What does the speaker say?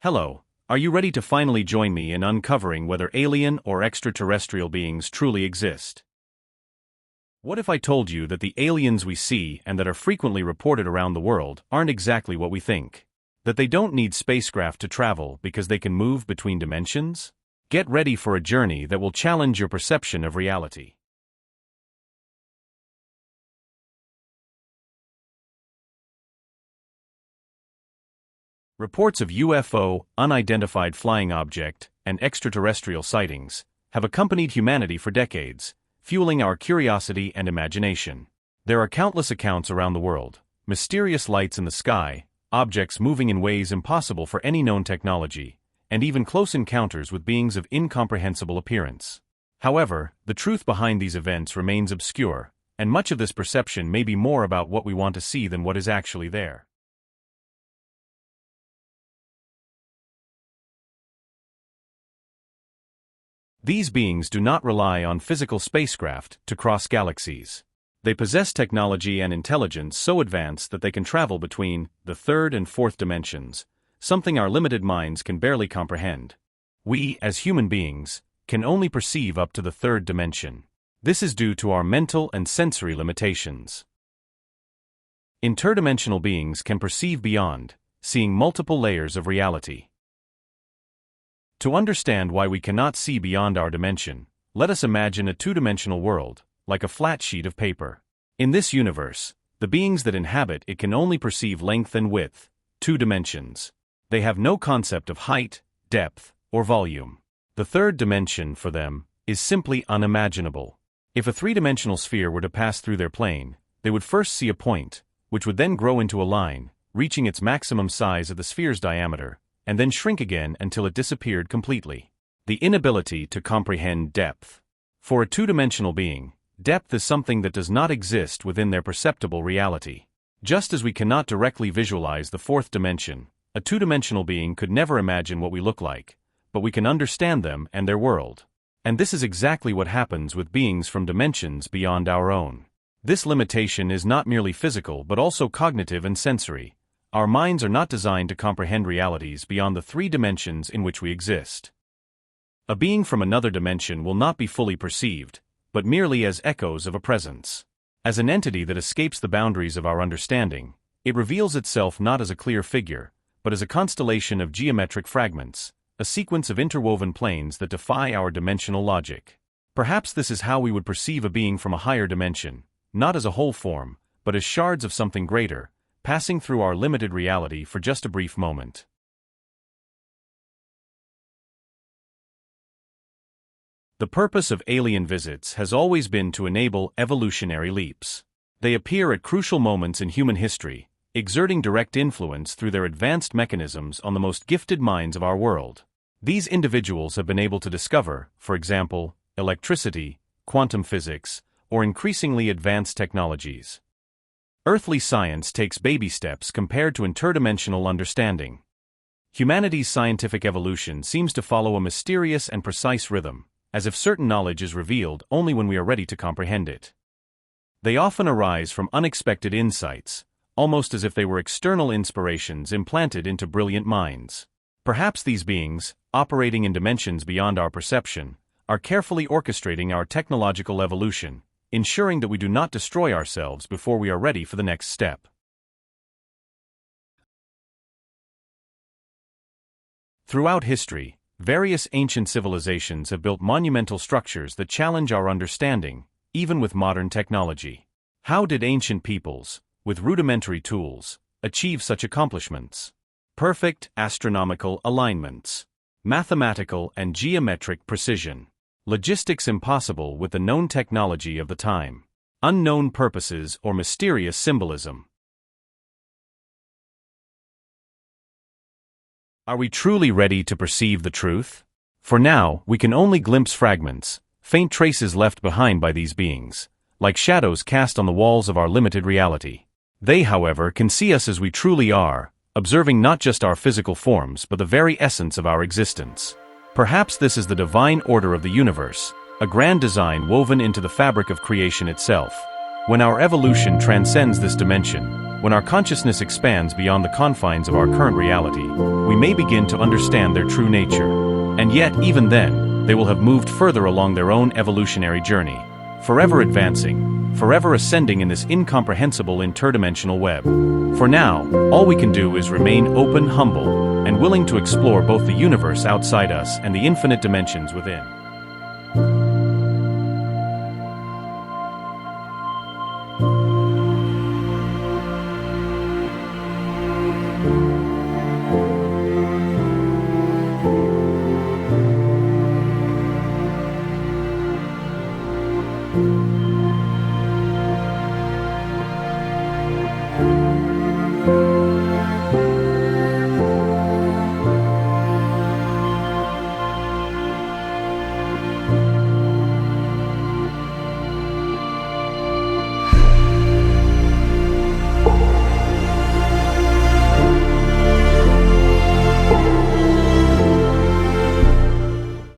Hello, are you ready to finally join me in uncovering whether alien or extraterrestrial beings truly exist? What if I told you that the aliens we see and that are frequently reported around the world aren't exactly what we think? That they don't need spacecraft to travel because they can move between dimensions? Get ready for a journey that will challenge your perception of reality. Reports of UFO, unidentified flying object, and extraterrestrial sightings have accompanied humanity for decades, fueling our curiosity and imagination. There are countless accounts around the world, mysterious lights in the sky, objects moving in ways impossible for any known technology, and even close encounters with beings of incomprehensible appearance. However, the truth behind these events remains obscure, and much of this perception may be more about what we want to see than what is actually there. These beings do not rely on physical spacecraft to cross galaxies. They possess technology and intelligence so advanced that they can travel between the third and fourth dimensions, something our limited minds can barely comprehend. We, as human beings, can only perceive up to the third dimension. This is due to our mental and sensory limitations. Interdimensional beings can perceive beyond, seeing multiple layers of reality. To understand why we cannot see beyond our dimension, let us imagine a two-dimensional world, like a flat sheet of paper. In this universe, the beings that inhabit it can only perceive length and width, 2 dimensions. They have no concept of height, depth, or volume. The third dimension, for them, is simply unimaginable. If a 3-dimensional sphere were to pass through their plane, they would first see a point, which would then grow into a line, reaching its maximum size at the sphere's diameter, and then shrink again until it disappeared completely. The inability to comprehend depth. For a two-dimensional being, depth is something that does not exist within their perceptible reality. Just as we cannot directly visualize the fourth dimension, a two-dimensional being could never imagine what we look like, but we can understand them and their world. And this is exactly what happens with beings from dimensions beyond our own. This limitation is not merely physical but also cognitive and sensory. Our minds are not designed to comprehend realities beyond the 3 dimensions in which we exist. A being from another dimension will not be fully perceived, but merely as echoes of a presence. As an entity that escapes the boundaries of our understanding, it reveals itself not as a clear figure, but as a constellation of geometric fragments, a sequence of interwoven planes that defy our dimensional logic. Perhaps this is how we would perceive a being from a higher dimension, not as a whole form, but as shards of something greater, passing through our limited reality for just a brief moment. The purpose of alien visits has always been to enable evolutionary leaps. They appear at crucial moments in human history, exerting direct influence through their advanced mechanisms on the most gifted minds of our world. These individuals have been able to discover, for example, electricity, quantum physics, or increasingly advanced technologies. Earthly science takes baby steps compared to interdimensional understanding. Humanity's scientific evolution seems to follow a mysterious and precise rhythm, as if certain knowledge is revealed only when we are ready to comprehend it. They often arise from unexpected insights, almost as if they were external inspirations implanted into brilliant minds. Perhaps these beings, operating in dimensions beyond our perception, are carefully orchestrating our technological evolution, ensuring that we do not destroy ourselves before we are ready for the next step. Throughout history, various ancient civilizations have built monumental structures that challenge our understanding, even with modern technology. How did ancient peoples, with rudimentary tools, achieve such accomplishments? Perfect astronomical alignments, mathematical and geometric precision, logistics impossible with the known technology of the time, unknown purposes or mysterious symbolism. Are we truly ready to perceive the truth? For now, we can only glimpse fragments, faint traces left behind by these beings, like shadows cast on the walls of our limited reality. They, however, can see us as we truly are, observing not just our physical forms but the very essence of our existence. Perhaps this is the divine order of the universe, a grand design woven into the fabric of creation itself. When our evolution transcends this dimension, when our consciousness expands beyond the confines of our current reality, we may begin to understand their true nature. And yet, even then, they will have moved further along their own evolutionary journey, forever advancing, forever ascending in this incomprehensible interdimensional web. For now, all we can do is remain open, humble, and willing to explore both the universe outside us and the infinite dimensions within.